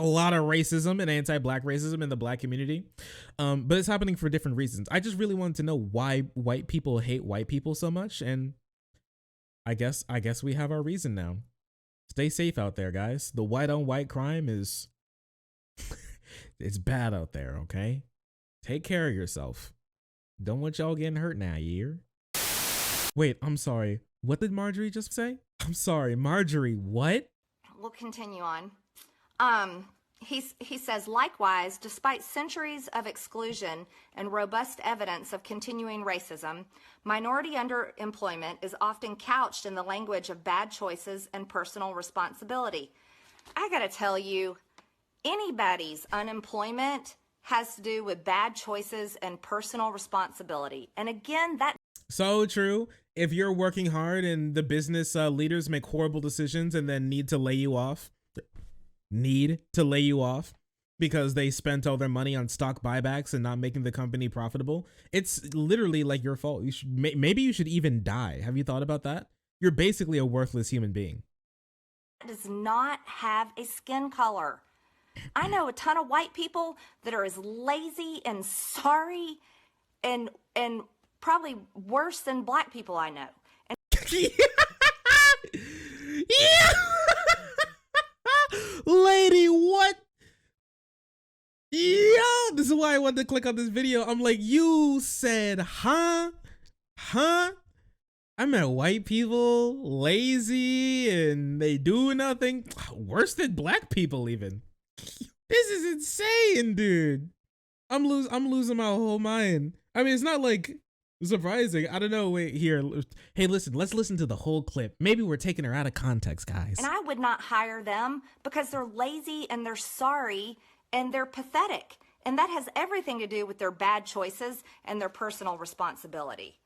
lot of racism and anti-black racism in the black community, but it's happening for different reasons. I just really wanted to know why white people hate white people so much, and I guess we have our reason now. Stay safe out there, guys. The white on white crime is it's bad out there, okay? Take care of yourself. Don't want y'all getting hurt now, you hear? Wait, I'm sorry. What did Marjorie just say? I'm sorry, Marjorie, what? We'll continue on. He says, likewise, despite centuries of exclusion and robust evidence of continuing racism, minority underemployment is often couched in the language of bad choices and personal responsibility. I gotta tell you, anybody's unemployment has to do with bad choices and personal responsibility. And again, that so true. If you're working hard and the business leaders make horrible decisions and then need to lay you off because they spent all their money on stock buybacks and not making the company profitable, it's literally like your fault. You should maybe you should even die. Have you thought about that? You're basically a worthless human being. does not have a skin color. I know a ton of white people that are as lazy and sorry and probably worse than black people I know. And yeah. Lady, what? Yeah, this is why I wanted to click on this video. I'm like, you said, huh? I met white people, lazy, and they do nothing. Worse than black people even. This is insane, dude. I'm losing my whole mind. I mean, it's not like surprising. I don't know. Wait, here. Hey, listen, let's listen to the whole clip. Maybe we're taking her out of context, guys. I would not hire them because they're lazy and they're sorry and they're pathetic. And that has everything to do with their bad choices and their personal responsibility.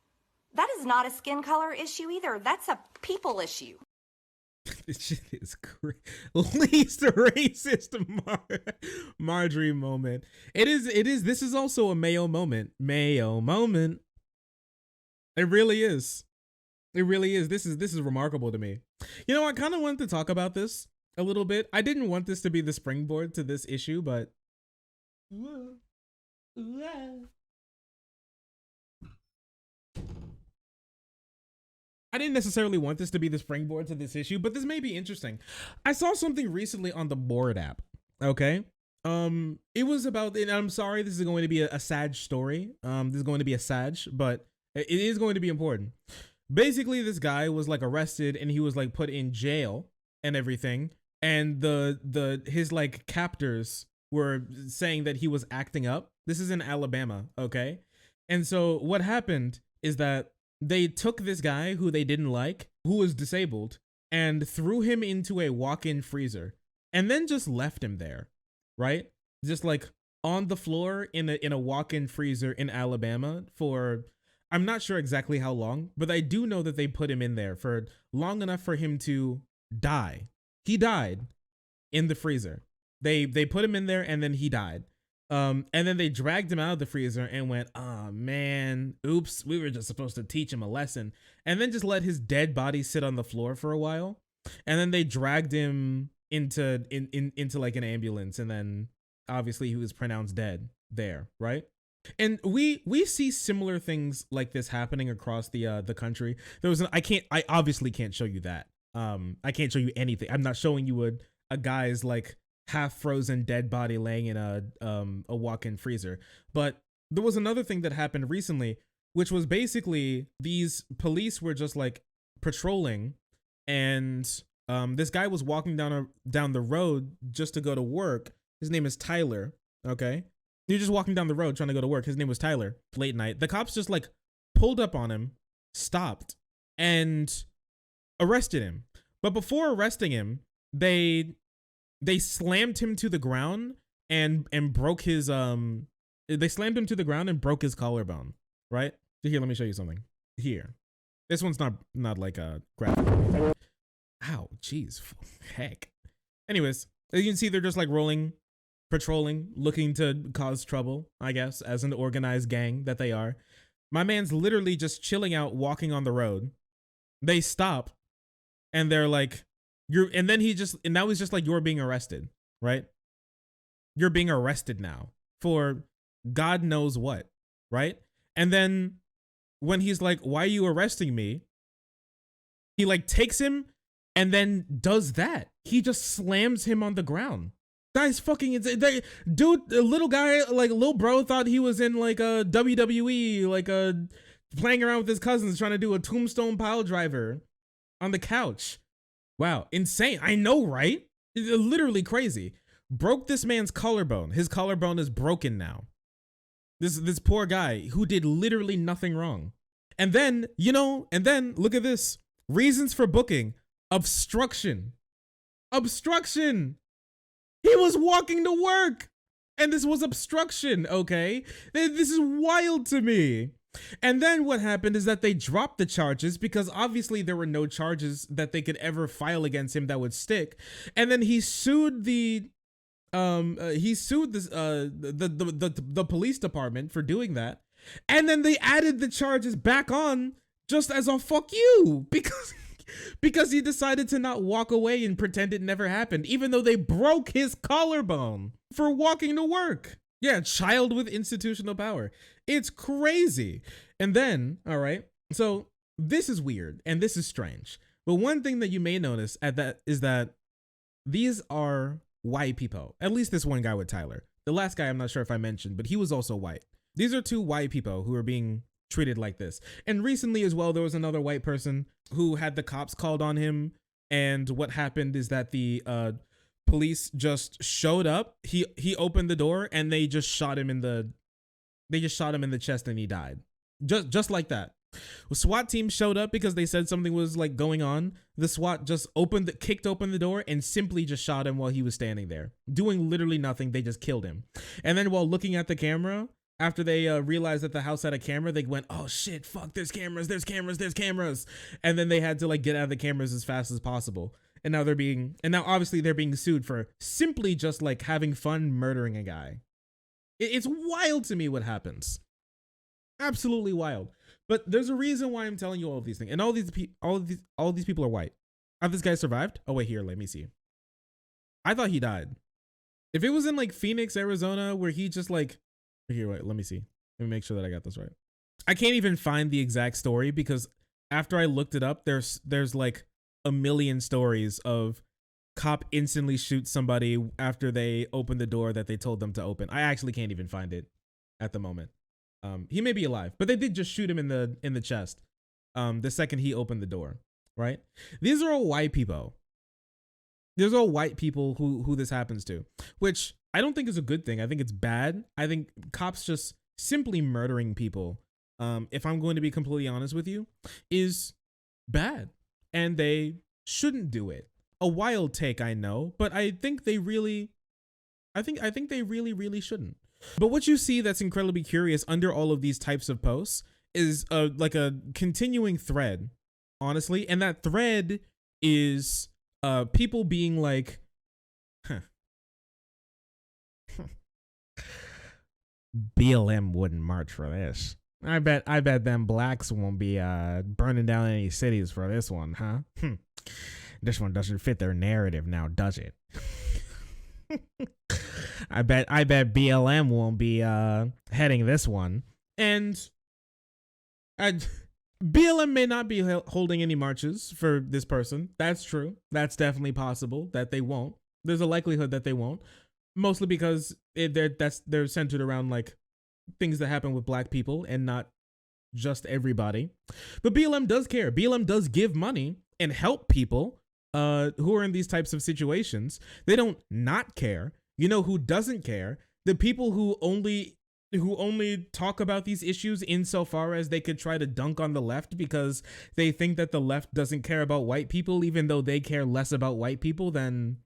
That is not a skin color issue either. That's a people issue. This shit is great. Least racist Marjorie moment. It is. This is also a Mayo moment. Mayo moment. It really is. It really is. This is remarkable to me. You know, I kind of wanted to talk about this a little bit. I didn't want this to be the springboard to this issue, but I didn't necessarily want this to be the springboard to this issue, but this may be interesting. I saw something recently on the Board app. Okay. It was about, and I'm sorry, this is going to be a sad story. This is going to be a sad, but it is going to be important. Basically, this guy was like arrested and he was like put in jail and everything. And his like captors were saying that he was acting up. This is in Alabama. Okay. And so what happened is that they took this guy who they didn't like, who was disabled, and threw him into a walk-in freezer and then just left him there, right? Just like on the floor in a walk-in freezer in Alabama for, I'm not sure exactly how long, but I do know that they put him in there for long enough for him to die. He died in the freezer. They put him in there and then he died. And then they dragged him out of the freezer and went, oh man, oops, we were just supposed to teach him a lesson. And then just let his dead body sit on the floor for a while. And then they dragged him into like an ambulance. And then obviously he was pronounced dead there, right? And we see similar things like this happening across the country. There was I obviously can't show you that. I can't show you anything. I'm not showing you a guy's like half frozen dead body laying in a walk-in freezer. But there was another thing that happened recently, which was basically these police were just like patrolling, and this guy was walking down the road just to go to work. His name is Tyler. Okay. He was just walking down the road trying to go to work. His name was Tyler. Late night. The cops just like pulled up on him, stopped, and arrested him. But before arresting him, they slammed him to the ground and broke his they slammed him to the ground and broke his collarbone, right? So here, let me show you something. Here. This one's not like a graphic. Ow, jeez. Heck. Anyways, as you can see, they're just like patrolling, looking to cause trouble, I guess, as an organized gang that they are. My man's literally just chilling out, walking on the road. They stop and they're like, and now he's just like, you're being arrested, right? you're being arrested now for God knows what, right? And then when he's like, why are you arresting me? He like takes him and then does that. He just slams him on the ground. Guy's fucking insane. Dude, the little guy, like little bro, thought he was in like a WWE, like a playing around with his cousins, trying to do a tombstone pile driver on the couch. Wow, insane. I know, right? Literally crazy. Broke this man's collarbone. His collarbone is broken now. This poor guy who did literally nothing wrong. And then, look at this. Reasons for booking. Obstruction. Obstruction. He was walking to work. And this was obstruction, okay? This is wild to me. And then what happened is that they dropped the charges because obviously there were no charges that they could ever file against him that would stick. And then he sued the police department for doing that. And then they added the charges back on just as a fuck you because he decided to not walk away and pretend it never happened, even though they broke his collarbone for walking to work. Yeah, child with institutional power. It's crazy. And then, all right, so this is weird and this is strange. But one thing that you may notice at that is that these are white people. At least this one guy with Tyler. The last guy, I'm not sure if I mentioned, but he was also white. These are two white people who are being treated like this. And recently as well, there was another white person who had the cops called on him. And what happened is that the police just showed up. He opened the door and they just shot him in the chest and he died. Just like that. The SWAT team showed up because they said something was like going on. The SWAT just kicked open the door and simply just shot him while he was standing there, doing literally nothing. They just killed him. And then while looking at the camera, after they realized that the house had a camera, they went, oh shit, fuck, there's cameras. And then they had to like get out of the cameras as fast as possible. And now obviously they're being sued for simply just like having fun murdering a guy. It's wild to me what happens. Absolutely wild. But there's a reason why I'm telling you all of these things. And all these people are white. Have this guy survived? Oh wait, here, let me see. I thought he died. If it was in like Phoenix, Arizona, where he just like, here, wait, let me see. Let me make sure that I got this right. I can't even find the exact story because after I looked it up, there's like a million stories of cop instantly shoots somebody after they open the door that they told them to open. I actually can't even find it at the moment. He may be alive, but they did just shoot him in the chest the second he opened the door, right? These are all white people. There's all white people who this happens to, which I don't think is a good thing. I think it's bad. I think cops just simply murdering people, if I'm going to be completely honest with you, is bad. And they shouldn't do it. A wild take, I know, but I think they really shouldn't. But what you see that's incredibly curious under all of these types of posts is like a continuing thread, honestly. And that thread is people being like, BLM wouldn't march for this. I bet them blacks won't be burning down any cities for this one, huh? This one doesn't fit their narrative now, does it? I bet BLM won't be heading this one. And BLM may not be holding any marches for this person. That's true. That's definitely possible that they won't. There's a likelihood that they won't. Mostly because they're centered around like things that happen with black people and not just everybody. But BLM does care. BLM does give money and help people who are in these types of situations. They don't not care. You know who doesn't care? The people who only talk about these issues insofar as they could try to dunk on the left because they think that the left doesn't care about white people, even though they care less about white people than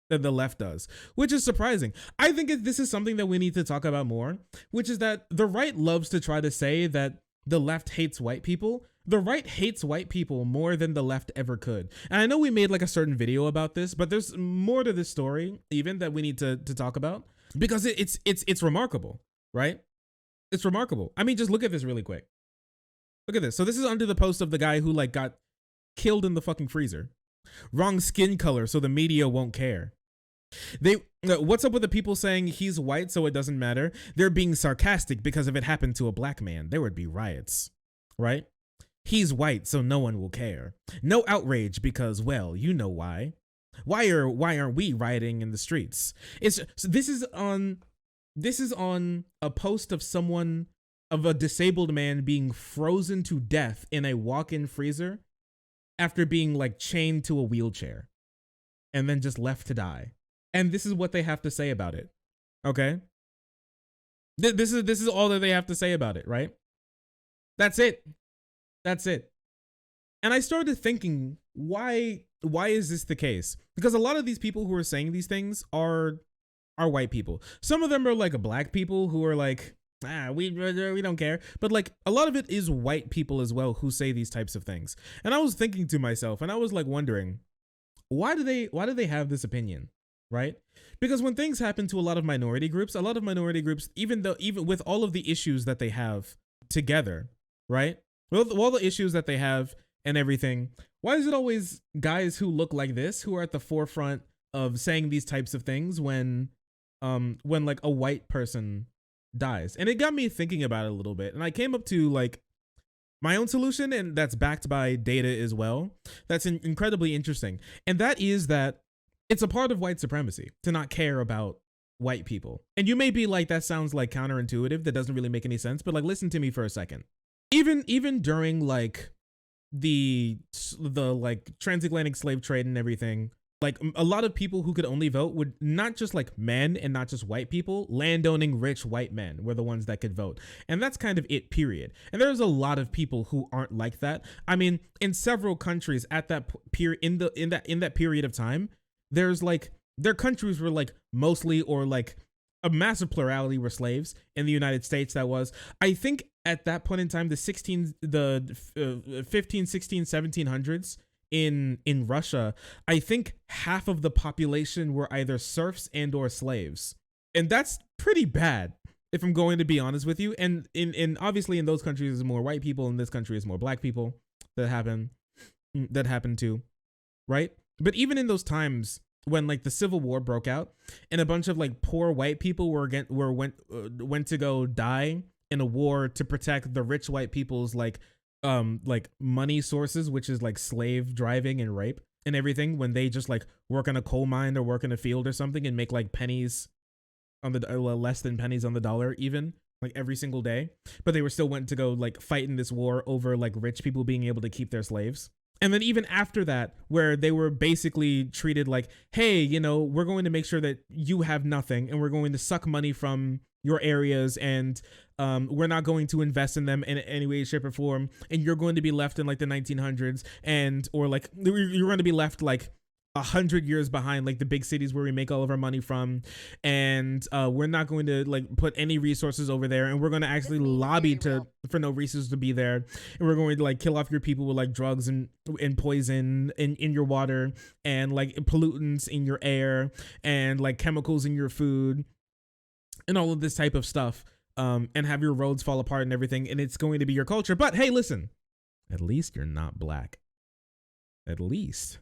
the left does, which is surprising. I think this is something that we need to talk about more, which is that the right loves to try to say that the left hates white people. The right hates white people more than the left ever could. And I know we made like a certain video about this, but there's more to this story even that we need to talk about because it's remarkable, right? It's remarkable. I mean, just look at this really quick. Look at this. So this is under the post of the guy who like got killed in the fucking freezer. Wrong skin color so the media won't care. They what's up with the people saying he's white so it doesn't matter? They're being sarcastic because if it happened to a black man, there would be riots, right? He's white so no one will care. No outrage because, well, you know why. Why aren't we rioting in the streets? It's so this is on a post of someone of a disabled man being frozen to death in a walk-in freezer after being like chained to a wheelchair and then just left to die. And this is what they have to say about it. Okay? This is all that they have to say about it, right? That's it. That's it. And I started thinking, why is this the case? Because a lot of these people who are saying these things are white people. Some of them are like black people who are like, we don't care. But like a lot of it is white people as well who say these types of things. And I was thinking to myself, and I was like wondering, why do they have this opinion? Right? Because when things happen to a lot of minority groups, even with all of the issues that they have together, right? With all the issues that they have and everything, why is it always guys who look like this who are at the forefront of saying these types of things when like a white person dies? And it got me thinking about it a little bit, and I came up to like my own solution, and that's backed by data as well. That's incredibly interesting, and that is that it's a part of white supremacy to not care about white people. And you may be like, that sounds like counterintuitive, that doesn't really make any sense, but like listen to me for a second. Even during like the like transatlantic slave trade and everything, like a lot of people who could only vote would not just like men and not just white people, landowning rich white men were the ones that could vote. And that's kind of it, period. And there's a lot of people who aren't like that. I mean, in several countries at that period, in that period of time, there's like, their countries were like mostly, or like a massive plurality were slaves. In the United States, that was, I think at that point in time, the 15, 16, 1700s in Russia, I think half of the population were either serfs and or slaves. And that's pretty bad, if I'm going to be honest with you. And in obviously in those countries is more white people, in this country is more black people that happen to, right? But even in those times when like the Civil War broke out and a bunch of like poor white people went to go die in a war to protect the rich white people's like money sources, which is like slave driving and rape and everything, when they just like work in a coal mine or work in a field or something and make like pennies on the less than pennies on the dollar, even like every single day, but they were still went to go like fight in this war over like rich people being able to keep their slaves. And then even after that, where they were basically treated like, hey, you know, we're going to make sure that you have nothing and we're going to suck money from your areas, and we're not going to invest in them in any way, shape, or form, and you're going to be left in like the 1900s, and or like you're going to be left like 100 years behind like the big cities where we make all of our money from, and we're not going to like put any resources over there, and we're going to actually lobby for no resources to be there, and we're going to like kill off your people with like drugs and poison in your water, and like pollutants in your air, and like chemicals in your food, and all of this type of stuff, and have your roads fall apart and everything, and it's going to be your culture. But hey, listen, at least you're not black. At least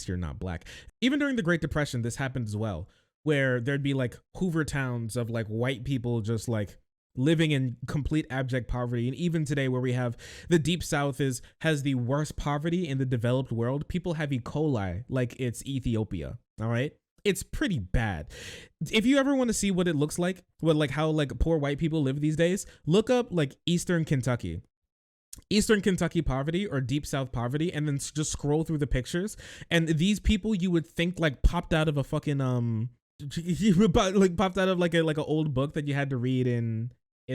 you're not black. Even during the Great Depression, this happened as well, where there'd be like Hoover towns of like white people just like living in complete abject poverty. And even today, where we have the Deep South has the worst poverty in the developed world, people have E. coli like it's Ethiopia. All right. It's pretty bad. If you ever want to see what it looks like, how like poor white people live these days, look up like Eastern Kentucky poverty or Deep South poverty, and then just scroll through the pictures. And these people you would think like popped out of a fucking like popped out of like a old book that you had to read in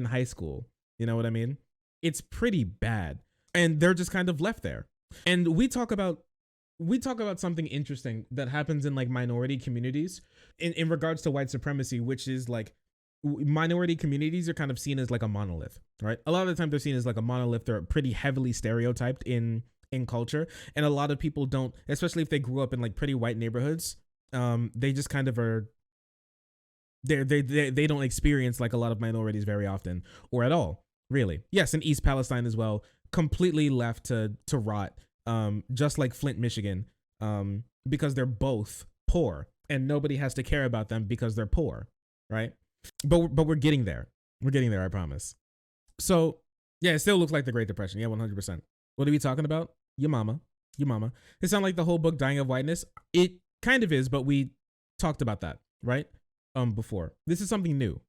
high school. You know what I mean? It's pretty bad, and they're just kind of left there. And we talk about something interesting that happens in like minority communities in regards to white supremacy, which is like minority communities are kind of seen as like a monolith, right? A lot of the time they're seen as like a monolith. They're pretty heavily stereotyped in culture, and a lot of people don't, especially if they grew up in like pretty white neighborhoods, they just kind of are, they don't experience like a lot of minorities very often or at all, really. Yes, in East Palestine as well, completely left to rot, just like Flint, Michigan, because they're both poor. and nobody has to care about them because they're poor, right? But we're getting there. We're getting there, I promise. So yeah, it still looks like the Great Depression. Yeah, 100%. What are we talking about? Your mama. Your mama. It sounds like the whole book Dying of Whiteness. It kind of is, but we talked about that, right? Before. This is something new.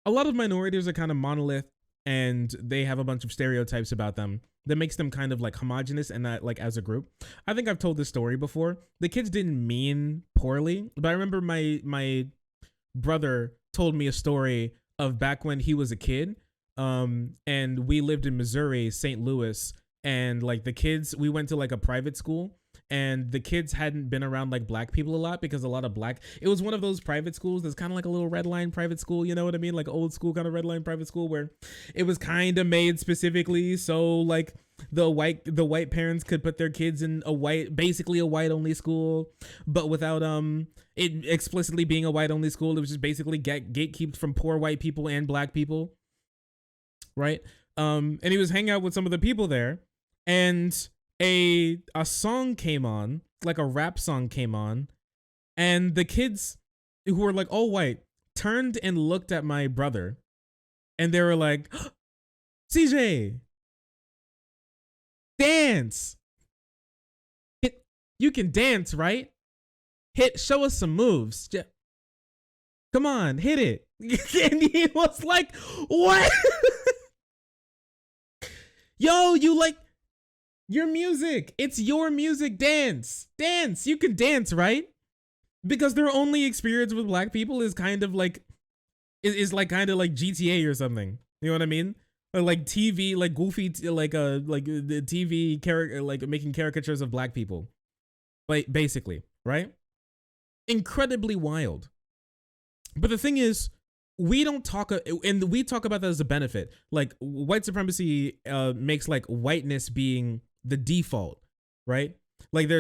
A lot of minorities are kind of monolith, and they have a bunch of stereotypes about them that makes them kind of like homogenous and not like as a group. I think I've told this story before. The kids didn't mean poorly, but I remember my brother told me a story of back when he was a kid. And we lived in Missouri, St. Louis, and like the kids, we went to like a private school, and the kids hadn't been around like black people a lot because a lot of black, it was one of those private schools that's kind of like a little red line private school, you know what I mean? Like old school kind of red line private school where it was kind of made specifically so like the white parents could put their kids in basically a white only school, but without it explicitly being a white only school. It was just basically gatekept from poor white people and black people, right? And he was hanging out with some of the people there, and a song came on, like a rap song came on, and the kids who were like all white turned and looked at my brother, and they were like, CJ, dance. You can dance, right? Show us some moves. Come on, hit it. And he was like, what? Yo, you like your music. It's your music. Dance. You can dance, right? Because their only experience with black people is kind of like kind of like GTA or something. You know what I mean? Or like TV, like goofy, like the TV character, like making caricatures of black people. Like basically, right? Incredibly wild. But the thing is, we don't talk, and we talk about that as a benefit. Like white supremacy makes like whiteness being the default, right? Like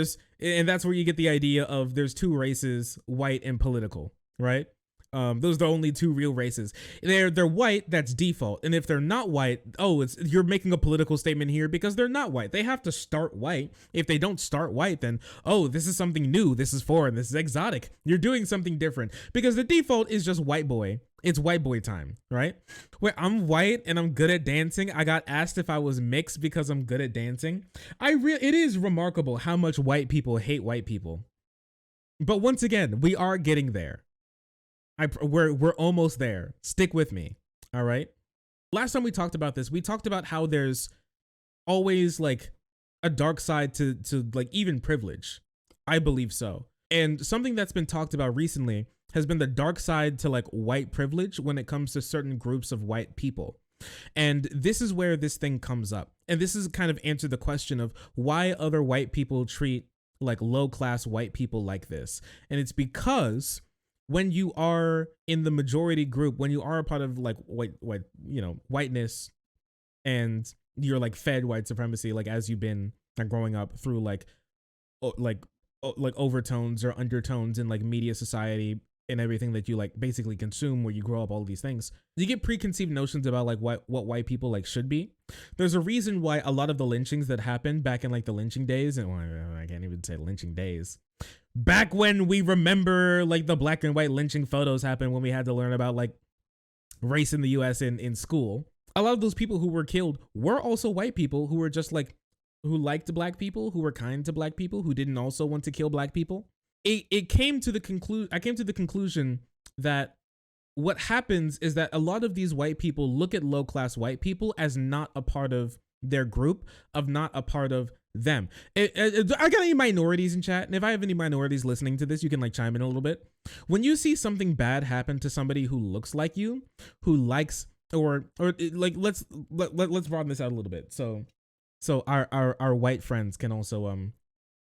and that's where you get the idea of there's two races, white and political, right? Those are the only two real races. They're white, that's default. And if they're not white, you're making a political statement here because they're not white. They have to start white. If they don't start white, then, this is something new. This is foreign. This is exotic. You're doing something different because the default is just white boy. It's white boy time, right? Where I'm white and I'm good at dancing. I got asked if I was mixed because I'm good at dancing. It is remarkable how much white people hate white people. But once again, we are getting there. We're almost there. Stick with me. All right. Last time we talked about this, we talked about how there's always like a dark side to like even privilege. I believe so. And something that's been talked about recently has been the dark side to like white privilege when it comes to certain groups of white people. And this is where this thing comes up. And this is kind of answer the question of why other white people treat like low class white people like this. And it's because when you are in the majority group, when you are a part of like whiteness, and you're like fed white supremacy, like as you've been like growing up through like overtones or undertones in like media society and everything that you like basically consume, where you grow up all these things, you get preconceived notions about like what white people like should be. There's a reason why a lot of the lynchings that happened back in like the lynching days, and I can't even say lynching days, back when we remember like the black and white lynching photos happened when we had to learn about like race in the US in school. A lot of those people who were killed were also white people who were just like, who liked black people, who were kind to black people, who didn't also want to kill black people. I came to the conclusion that what happens is that a lot of these white people look at low class white people as not a part of their group, of not a part of them. I got any minorities in chat, and if I have any minorities listening to this, you can like chime in a little bit. When you see something bad happen to somebody who looks like you, who likes or like let's broaden this out a little bit. So our white friends can also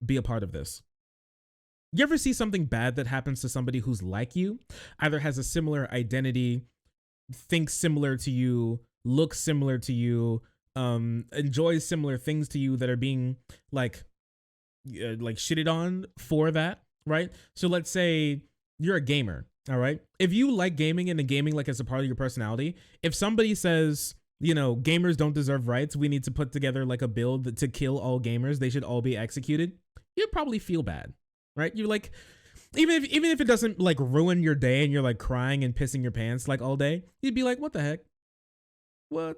be a part of this. You ever see something bad that happens to somebody who's like you, either has a similar identity, thinks similar to you, looks similar to you, enjoys similar things to you, that are being like shitted on for that, right? So let's say you're a gamer, all right? If you like gaming and the gaming like as a part of your personality, if somebody says, gamers don't deserve rights, we need to put together like a build to kill all gamers, they should all be executed, you'd probably feel bad. Right? You're like, Even if it doesn't like ruin your day and you're like crying and pissing your pants like all day, you'd be like, what the heck? What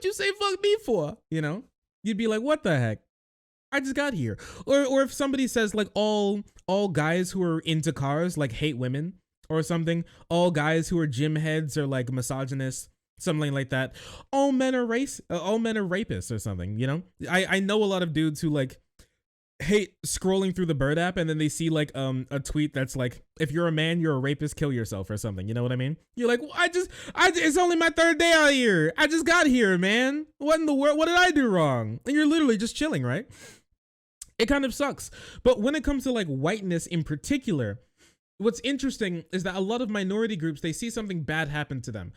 you say fuck me for? You know? You'd be like, what the heck? I just got here. Or if somebody says like all guys who are into cars like hate women or something, all guys who are gym heads or like misogynists, something like that. All men are rapists or something, you know? I know a lot of dudes who like hate scrolling through the Bird app and then they see like a tweet that's like, if you're a man, you're a rapist, kill yourself or something. You know what I mean? You're like, well, it's only my third day out here. I just got here, man. What in the world? What did I do wrong? And you're literally just chilling, right? It kind of sucks. But when it comes to like whiteness in particular, what's interesting is that a lot of minority groups, they see something bad happen to them.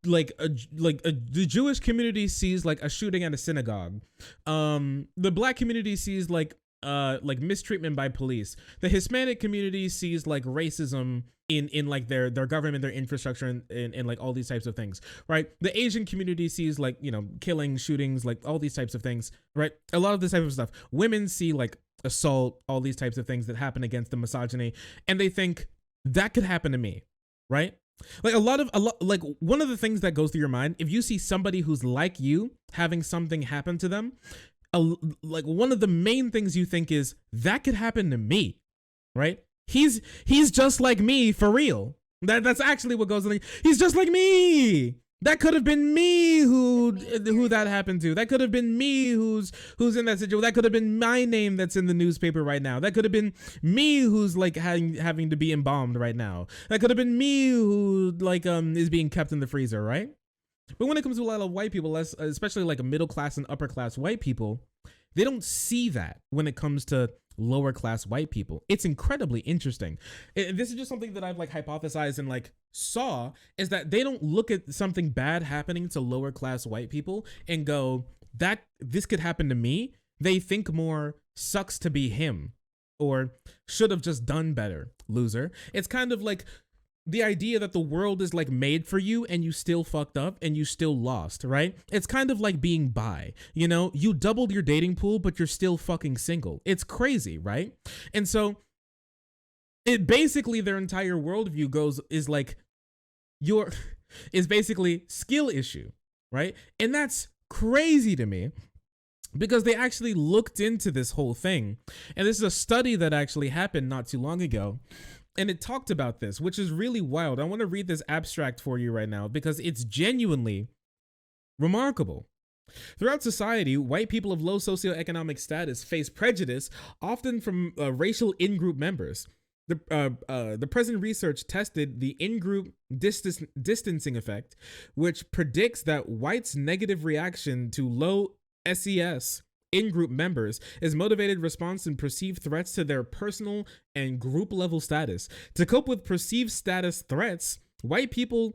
The Jewish community sees like a shooting at a synagogue. The black community sees like mistreatment by police. The Hispanic community sees like racism in like their government, their infrastructure, and like all these types of things, right? The Asian community sees like, you know, killing, shootings, like all these types of things, right? A lot of this type of stuff. Women see like assault, all these types of things that happen against the misogyny, and they think that could happen to me, right? Like like one of the things that goes through your mind, if you see somebody who's like you having something happen to them, like one of the main things you think is that could happen to me, right? He's just like me for real. That's actually what goes on. He's just like me. That could have been me who that happened to. That could have been me who's in that situation. That could have been my name that's in the newspaper right now. That could have been me who's like having to be embalmed right now. That could have been me who like is being kept in the freezer, right? But when it comes to a lot of white people, especially like middle class and upper class white people, they don't see that when it comes to lower class white people. It's incredibly interesting. This is just something that I've like hypothesized and like saw, is that they don't look at something bad happening to lower class white people and go, that this could happen to me. They think more, sucks to be him, or should have just done better, loser. It's kind of like the idea that the world is like made for you and you still fucked up and you still lost, right? It's kind of like being bi, you know, you doubled your dating pool, but you're still fucking single. It's crazy, right? And so it basically, their entire worldview is basically skill issue, right? And that's crazy to me, because they actually looked into this whole thing. And this is a study that actually happened not too long ago. And it talked about this, which is really wild. I want to read this abstract for you right now because it's genuinely remarkable. Throughout society, white people of low socioeconomic status face prejudice, often from racial in-group members. The present research tested the in-group distancing effect, which predicts that whites' negative reaction to low SES in-group members is motivated response and perceived threats to their personal and group level status. To cope with perceived status threats, white people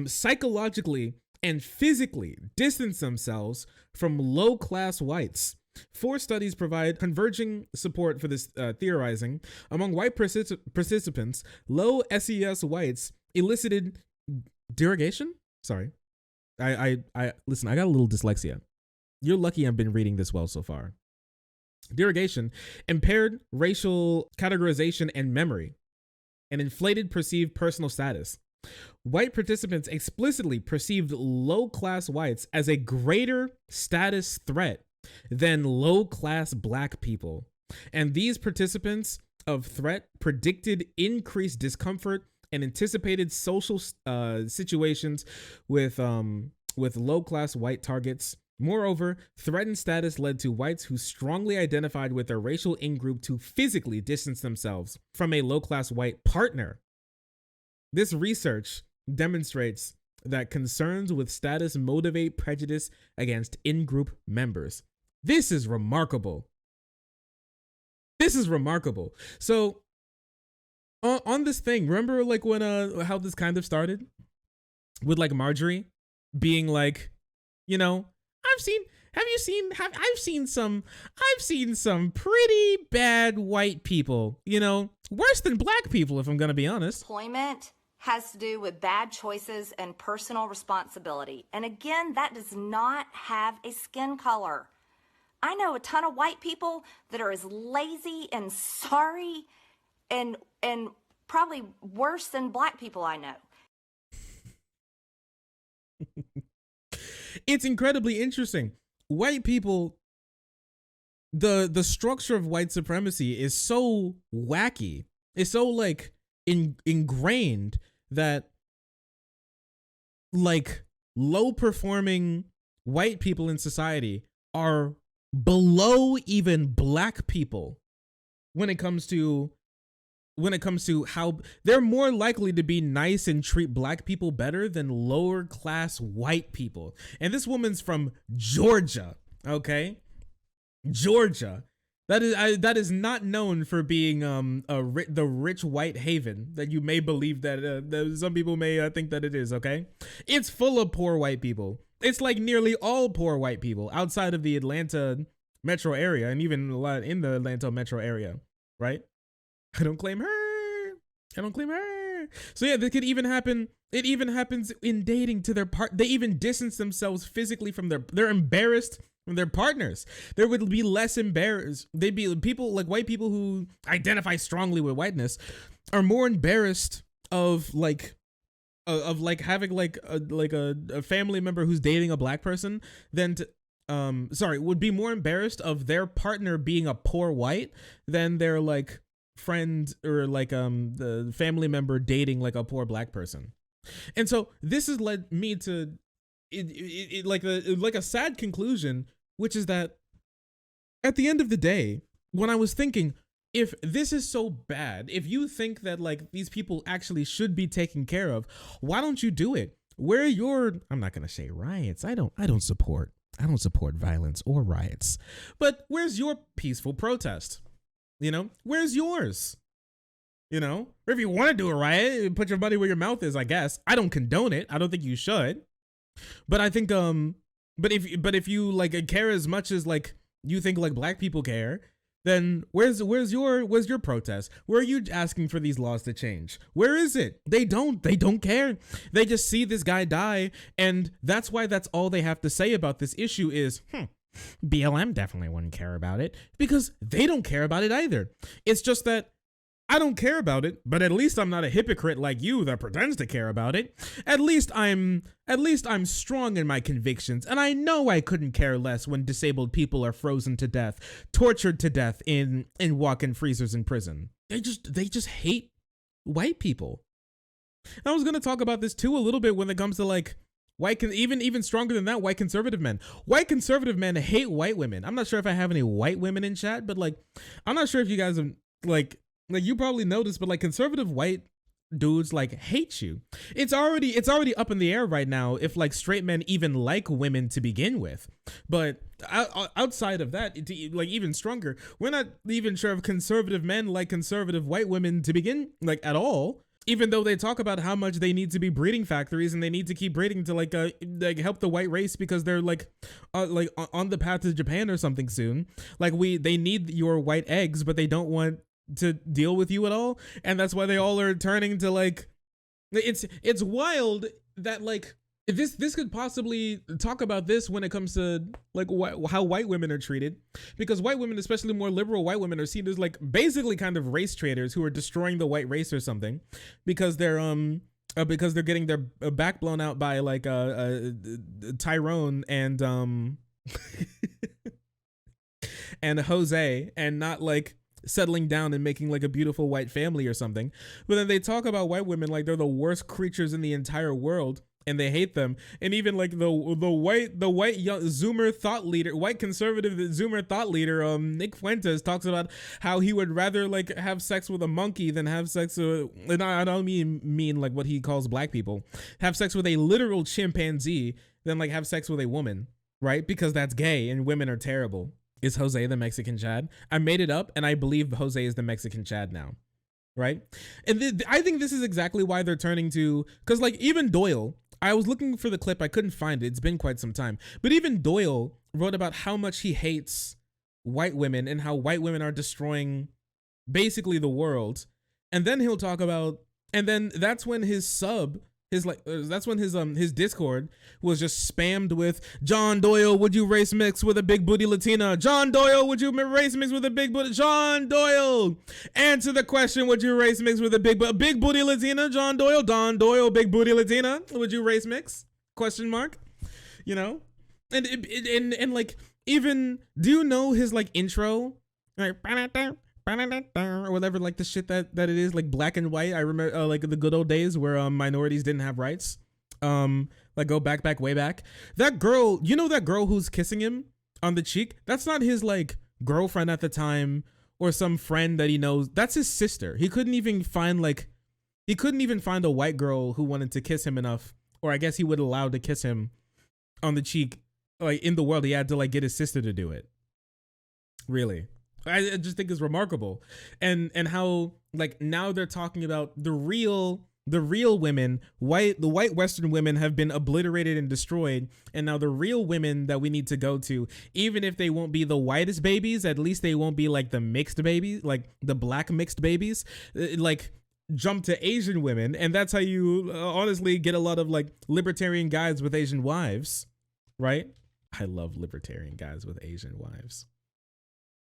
psychologically and physically distance themselves from low-class whites. 4 studies provide converging support for this theorizing. Among white participants, low SES whites elicited derogation? Sorry. I listen, I got a little dyslexia. You're lucky I've been reading this well so far. Derogation, impaired racial categorization and memory, and inflated perceived personal status. White participants explicitly perceived low-class whites as a greater status threat than low-class black people. And these participants of threat predicted increased discomfort and anticipated social situations with low-class white targets. Moreover, threatened status led to whites who strongly identified with their racial in-group to physically distance themselves from a low-class white partner. This research demonstrates that concerns with status motivate prejudice against in-group members. This is remarkable. This is remarkable. So, on this thing, remember like when how this kind of started? With like Marjorie being like, you know, I've seen some pretty bad white people, you know, worse than black people, if I'm going to be honest. Employment has to do with bad choices and personal responsibility. And again, that does not have a skin color. I know a ton of white people that are as lazy and sorry and probably worse than black people I know. It's incredibly interesting. White people, the structure of white supremacy is so wacky. It's so like ingrained that like low performing white people in society are below even black people when it comes to how they're more likely to be nice and treat black people better than lower class white people. And this woman's from Georgia, okay? Georgia. That is not known for being the rich white haven that you may believe that some people may think that it is, okay? It's full of poor white people. It's like nearly all poor white people outside of the Atlanta metro area, and even a lot in the Atlanta metro area, right? I don't claim her. So yeah, this could even happen. It even happens in dating to their part. They even distance themselves physically from they're embarrassed from their partners. There would be less embarrassed. They'd be people like white people who identify strongly with whiteness are more embarrassed of like having like a family member who's dating a black person than to would be more embarrassed of their partner being a poor white than their like friend or like the family member dating like a poor black person. And so this has led me to like a sad conclusion, which is that at the end of the day, when I was thinking, if this is so bad, if you think that like these people actually should be taken care of, why don't you do it? Where are your, I'm not going to say riots. I don't support violence or riots, but where's your peaceful protest? You know, where's yours? You know, or if you want to do a riot, put your money where your mouth is, I guess. I don't condone it. I don't think you should. But I think, but if you like care as much as like you think like black people care, then where's your protest? Where are you asking for these laws to change? Where is it? They don't care. They just see this guy die, and that's why that's all they have to say about this issue is, BLM definitely wouldn't care about it, because they don't care about it either. It's just that I don't care about it, but at least I'm not a hypocrite like you that pretends to care about it. At least I'm strong in my convictions, and I know I couldn't care less when disabled people are frozen to death, tortured to death in walk-in freezers in prison. They just hate white people. I was gonna talk about this too a little bit when it comes to like even stronger than that, white conservative men. White conservative men hate white women. I'm not sure if I have any white women in chat, but like I'm not sure if you guys have like you probably noticed, but like conservative white dudes like hate you. It's already up in the air right now if like straight men even like women to begin with. But outside of that, like even stronger, we're not even sure if conservative men like conservative white women to begin like at all. Even though they talk about how much they need to be breeding factories and they need to keep breeding to like help the white race because they're like on the path to Japan or something soon. Like they need your white eggs, but they don't want to deal with you at all, and that's why they all are turning to like it's wild that like this could possibly talk about this when it comes to like how white women are treated, because white women, especially more liberal white women, are seen as like basically kind of race traitors who are destroying the white race or something because they're getting their back blown out by like Tyrone and and Jose, and not like settling down and making like a beautiful white family or something. But then they talk about white women like they're the worst creatures in the entire world and they hate them. And even like the white young Zoomer thought leader, white conservative Zoomer thought leader, Nick Fuentes, talks about how he would rather like have sex with a monkey than have sex with, and I don't mean like what he calls black people, have sex with a literal chimpanzee than like have sex with a woman, right? Because that's gay and women are terrible. Is Jose the Mexican Chad? I made it up, and I believe Jose is the Mexican Chad now, right? And I think this is exactly why they're turning to, because like even Doyle, I was looking for the clip, I couldn't find it. It's been quite some time. But even Doyle wrote about how much he hates white women and how white women are destroying basically the world. And then he'll talk about, and then that's when his sub His like that's when his Discord was just spammed with John Doyle, would you race mix with a big booty Latina? John Doyle, would you race mix with a big booty? John Doyle, answer the question, would you race mix with a big booty Latina? John Doyle, Don Doyle, big booty Latina, would you race mix? Question mark. You know, and like, even, do you know his like intro, like or whatever, like the shit that it is, like black and white. I remember like the good old days where minorities didn't have rights. Like go back way back. That girl, you know, that girl who's kissing him on the cheek, that's not his like girlfriend at the time or some friend that he knows. That's his sister. He couldn't even find a white girl who wanted to kiss him enough, or I guess he would allow to kiss him on the cheek, like in the world. He had to like get his sister to do it. Really, I just think it's remarkable, and how like now they're talking about the real women, the white Western women have been obliterated and destroyed, and now the real women that we need to go to, even if they won't be the whitest babies, at least they won't be like the mixed babies, like the black mixed babies, like jump to Asian women, and that's how you honestly get a lot of like libertarian guys with Asian wives, right? I love libertarian guys with Asian wives.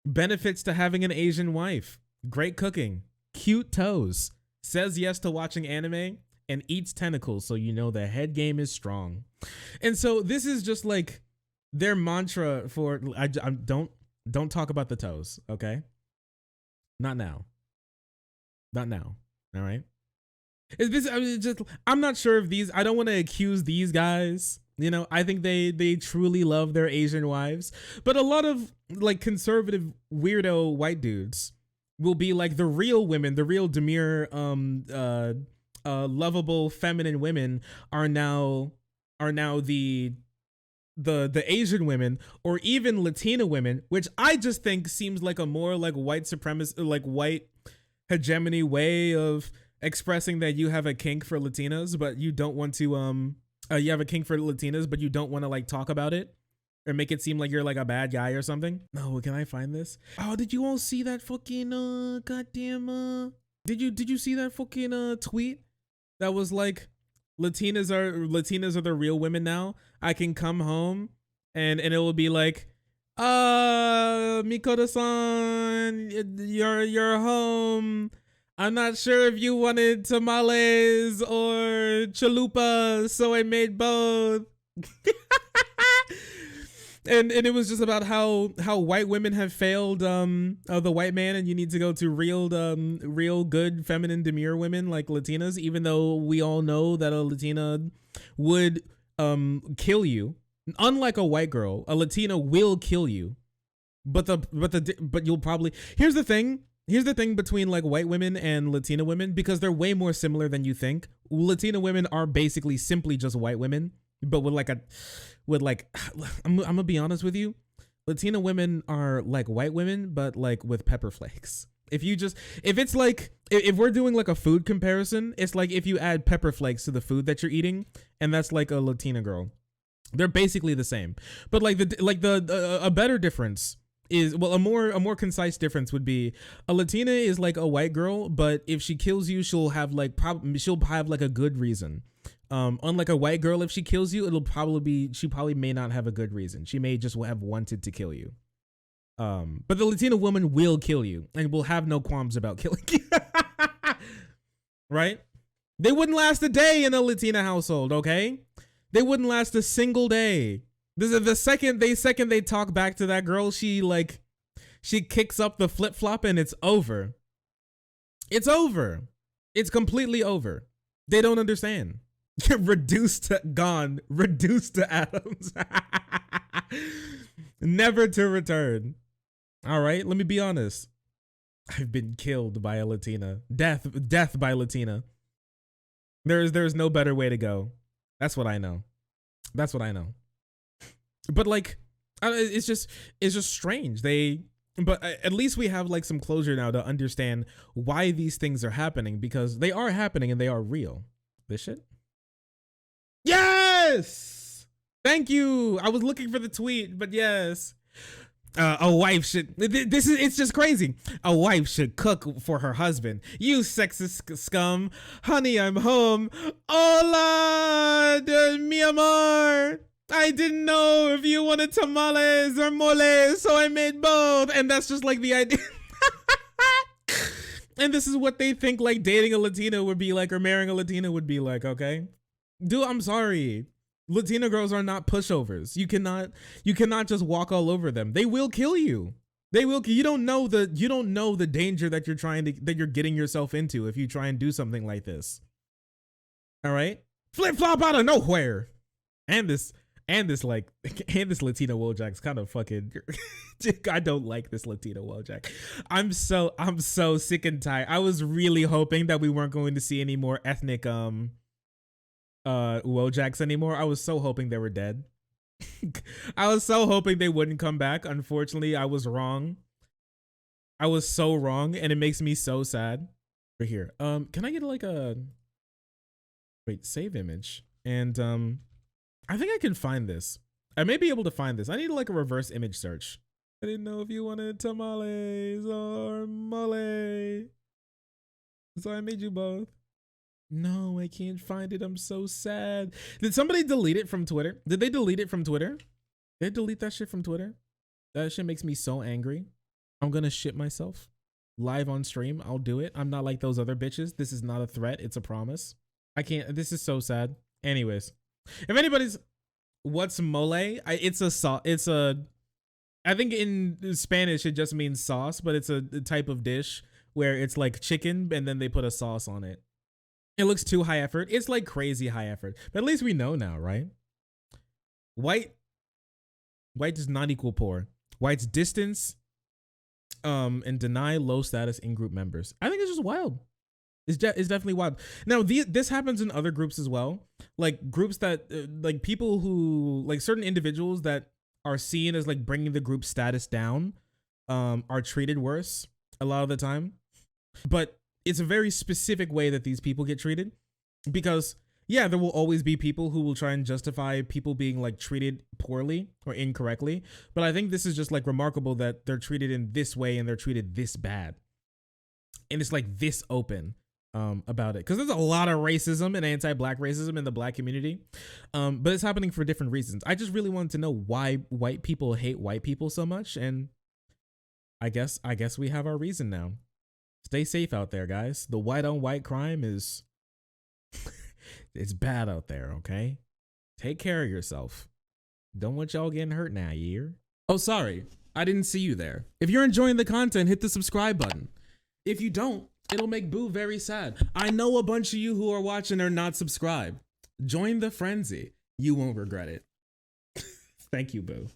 Benefits to having an Asian wife: great cooking, cute toes, says yes to watching anime, and eats tentacles, so you know the head game is strong. And so this is just like their mantra for I don't talk about the toes, okay? Not now. Not now. All right. Is this, I mean, just, I'm not sure if these, I don't want to accuse these guys. You know, I think they truly love their Asian wives, but a lot of like conservative weirdo white dudes will be like the real women, the real demure, lovable feminine women are now the Asian women, or even Latina women, which I just think seems like a more like white supremacist, like white hegemony way of expressing that you have a kink for Latinas, but you don't want to you have a kink for Latinas, but you don't want to like talk about it or make it seem like you're like a bad guy or something. No, can I find this? Oh, did you all see that fucking goddamn did you see that fucking tweet that was like Latinas are the real women now? I can come home and it will be like, Mikoto-san, you're home. I'm not sure if you wanted tamales or chalupa, so I made both. And it was just about how white women have failed the white man, and you need to go to real good feminine demure women like Latinas, even though we all know that a Latina would kill you. Unlike a white girl, a Latina will kill you. But you'll probably, here's the thing between like white women and Latina women, because they're way more similar than you think. Latina women are basically simply just white women, but I'm gonna be honest with you, Latina women are like white women, but like with pepper flakes. If we're doing like a food comparison, it's like if you add pepper flakes to the food that you're eating, and that's like a Latina girl. They're basically the same, but like a better difference is, well, a more concise difference would be a Latina is like a white girl, but if she kills you, she'll have like a good reason. Unlike a white girl, if she kills you, she probably may not have a good reason. She may just have wanted to kill you. But the Latina woman will kill you and will have no qualms about killing you. Right? They wouldn't last a day in a Latina household, okay? They wouldn't last a single day. This is the second they talk back to that girl, she kicks up the flip-flop and it's over. It's over. It's completely over. They don't understand. Reduced to atoms. Never to return. All right, let me be honest. I've been killed by a Latina. Death by Latina. There's no better way to go. That's what I know. But like, it's just strange. But at least we have like some closure now to understand why these things are happening, because they are happening and they are real. This shit. Yes! Thank you. I was looking for the tweet, but yes. A wife should. It's just crazy. A wife should cook for her husband. You sexist scum. Honey, I'm home. Hola, mi amor. I didn't know if you wanted tamales or mole, so I made both. And that's just like the idea. And this is what they think like dating a Latina would be like, or marrying a Latina would be like, okay? Dude, I'm sorry. Latina girls are not pushovers. You cannot just walk all over them. They will kill you. They will. You don't know the danger that you're getting yourself into if you try and do something like this. All right, flip flop out of nowhere, and this Latina Wojak's kind of fucking. I don't like this Latina Wojak. I'm so sick and tired. I was really hoping that we weren't going to see any more ethnic Wojaks anymore. I was so hoping they were dead. I was so hoping they wouldn't come back. Unfortunately, I was wrong. I was so wrong, and it makes me so sad. Right here. Can I get like a save image? And I think I can find this. I may be able to find this. I need like a reverse image search. I didn't know if you wanted tamales or mole, so I made you both. No, I can't find it. I'm so sad. Did somebody delete it from Twitter? Did they delete it from Twitter? Did they delete that shit from Twitter? That shit makes me so angry. I'm gonna shit myself. Live on stream, I'll do it. I'm not like those other bitches. This is not a threat. It's a promise. I can't. This is so sad. Anyways, if anybody's, what's mole? I think in Spanish it just means sauce, but it's a type of dish where it's like chicken and then they put a sauce on it. It looks too high effort. It's like crazy high effort. But at least we know now, right? White does not equal poor. Whites distance and deny low status in-group members. I think it's just wild. It's definitely wild. Now, this happens in other groups as well. Like groups that, like people who, like certain individuals that are seen as like bringing the group status down are treated worse a lot of the time. But it's a very specific way that these people get treated, because yeah, there will always be people who will try and justify people being like treated poorly or incorrectly. But I think this is just like remarkable that they're treated in this way and they're treated this bad. And it's like this open about it, because there's a lot of racism and anti-black racism in the black community. But it's happening for different reasons. I just really wanted to know why white people hate white people so much. And I guess we have our reason now. Stay safe out there, guys. The white on white crime is it's bad out there, okay? Take care of yourself. Don't want y'all getting hurt now, you hear? Oh, sorry. I didn't see you there. If you're enjoying the content, hit the subscribe button. If you don't, it'll make Boo very sad. I know a bunch of you who are watching are not subscribed. Join the frenzy. You won't regret it. Thank you, Boo.